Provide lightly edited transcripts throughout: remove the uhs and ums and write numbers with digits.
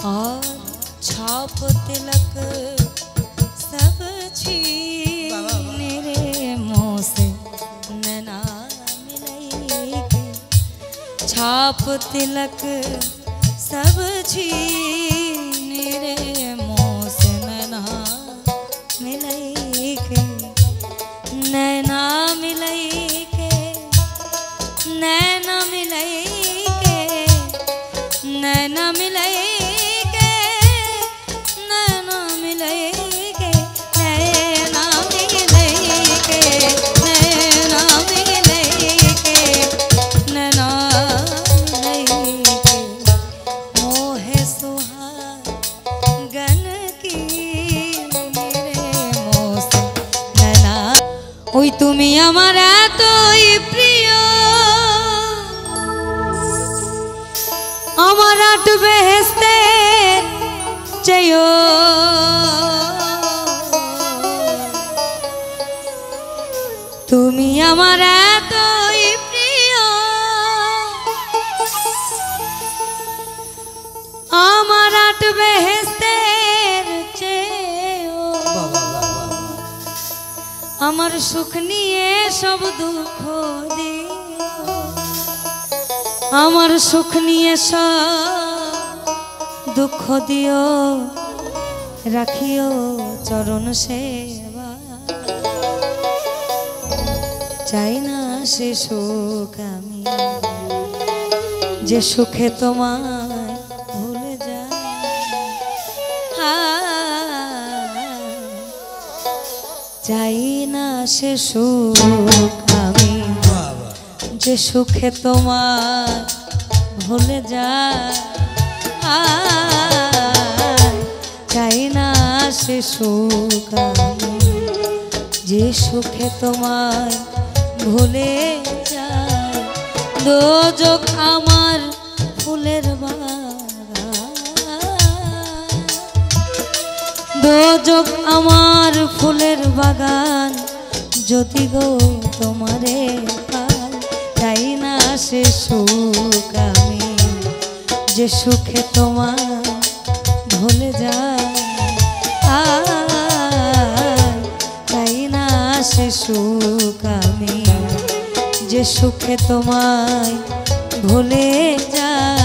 और छाप तिलक सब छीन रे मुँह से नैना मिलई के। छाप तिलक सब छीन रे मुँह से नैना मिलई के। नैना मिलई के, नैना मिलई के, नैना मिलई के, नैना मिलई के, नैना मिलई के, नैना मिलई के, नैना मिलई के। मोहे सुहागन की मेरे मोह से नैना। ওই তুমি আমার এতই প্রিয়, আমার আট বেহেশতের চেয়েও তুমি আমার এতই প্রিয়, আমার আট বেহেশতের চেয়েও। আমার সুখ নিয়ে সব দুঃখ দিও, আমার সুখ নিয়ে সব দুঃখ দিও, রাখিও চরণ সেবা। চাই না সে সুখ আমি, যে সুখে তোমায় ভুলে যায়। চাই না সে সুখ আমি, যে সুখে তোমার ভুলে যায়। চাই না সে সুখ আমি, যে সুখে তোমায় ভুলে যায়। দোজখ আমার ফুলের বাগান, দোজখ আমার ফুলের বাগান, যদি গো তোমারে পাই। চাই না সে সুখ আমি, যে সুখে তোমার ভুলে যায়। চাই না সে সুখ আমি, যে সুখে তোমায় ভুলে যায়।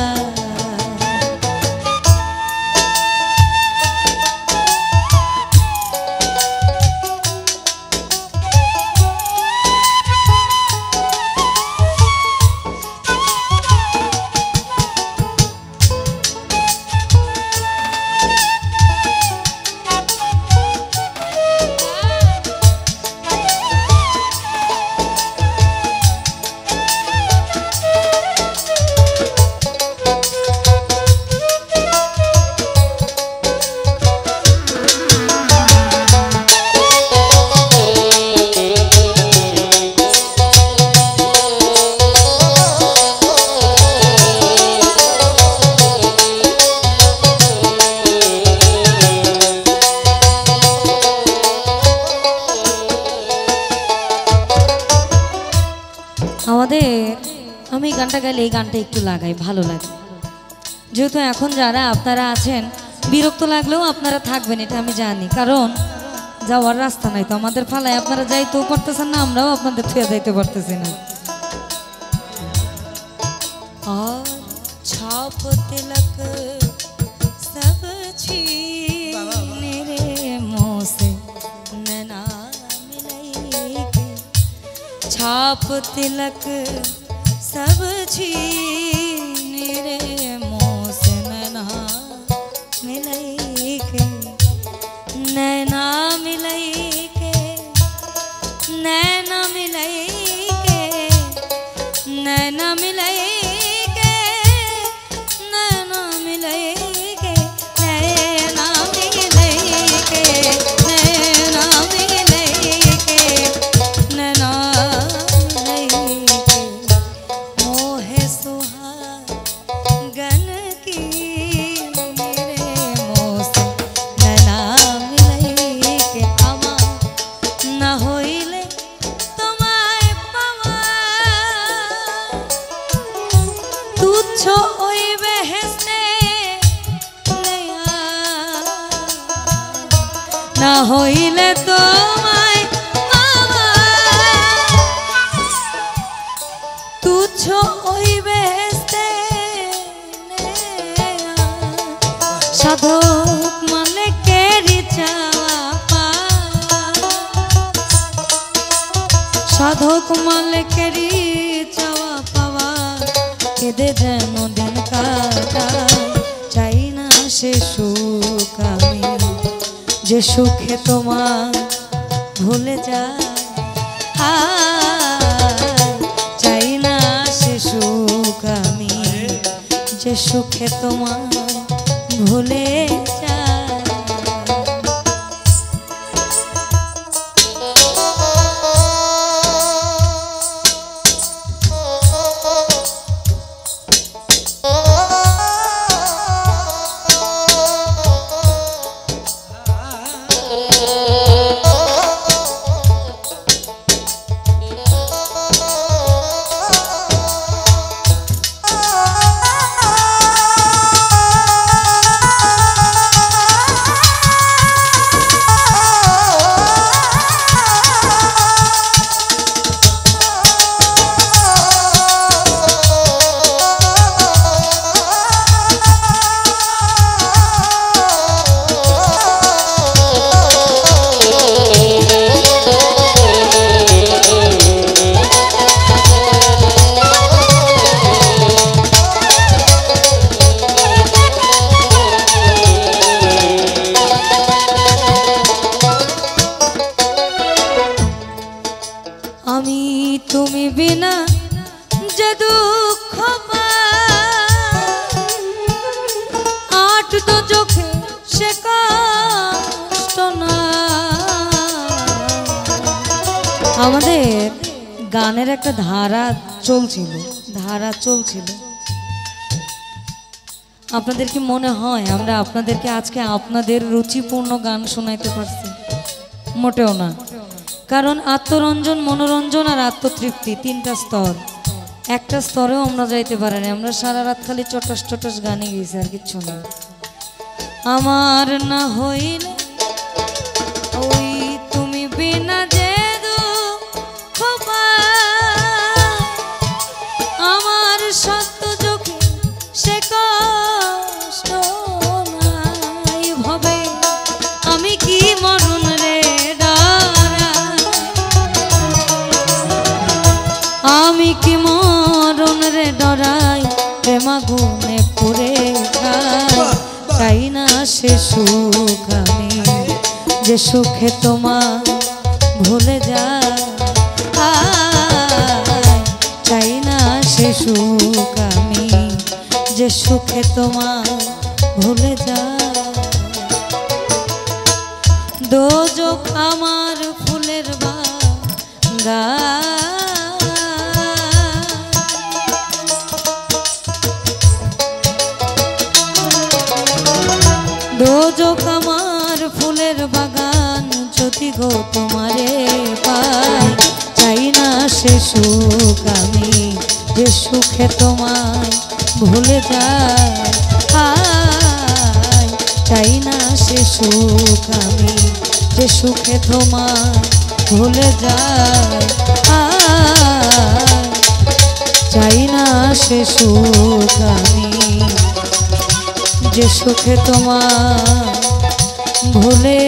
আমাদের আমি গানটা গাইলে এই গানটা একটু লাগাই, ভালো লাগে। যেহেতু এখন যারা আপনারা আছেন বিরক্ত লাগলেও আপনারা থাকবেন, এটা আমি জানি, কারণ যাওয়ার রাস্তা নাই তো আমাদের ফালায়। আপনারা যাইতেও পারতেছেন না, আমরাও আপনাদের থুয়ে যাইতে পারতেছি না। আর ছাপ তিলক সব छीन रे मुँह से नैना मिलई के। छाप तिलक सब छीन रे मुँह से नैना मिलई के। नैना मिलई के, नैना मिलई के, नैना मिलई के, नैना मिलई के, नैना मिलई के, नैना मिलई के, नैना मिलई के। मोहे सुहा না হইলে তোমায় মামা তুচ্ছ ওই বেহেশতে সাধক মালিকেরই চাওয়া পাওয়া সাধক মালিকেরই চাওয়া পাওয়া কেঁদে যেন দিন কাটায় চাই না সে সুখ আমি যে সুখে তোমার ভুলে যায় চাই না সে সুখ আমি যে সুখে তোমার ভুলে যায় আমি তুমি বিনা যে দুঃখ আট তো চোখে সে কষ্ট না আমাদের গানের একটা ধারা চলছিল আপনাদের কি মনে হয় আমরা আপনাদেরকে আজকে আপনাদের রুচিপূর্ণ গান শোনাইতে পারছি? মোটেও না। কারণ আত্মরঞ্জন, মনোরঞ্জন আর আত্মতৃপ্তি তিনটা স্তর, একটা স্তরেও আমরা যাইতে পারিনি। আমরা সারা রাত খালি চটাস চটাস গানে গেছি, আর কিচ্ছু না। আমার না হইলে ওই তুমি বিনা যে দুঃখ আমার সত্য চোখে সে কষ্ট নাই ভবে আমি কি মরণ রে আমি কি মরণ রে ডরাই প্রেমাগুনে পুরে চাই না সে সুখ আমি যে সুখে তোমার ভুলে যায় চাই না সে সুখ আমি যে সুখে তোমার ভুলে যায় দোজখ আমার ফুলের বাগান দোজখ আমার ফুলের বাগান যদি গো তোমারে পাই চাই না সে সুখ আমি যে সুখে তোমায় ভুলে যাই চাই না সে সুখ আমি যে সুখে তোমায় ভুলে যাই চাই না সে সুখ আমি যে সুখে তোমার ভুলে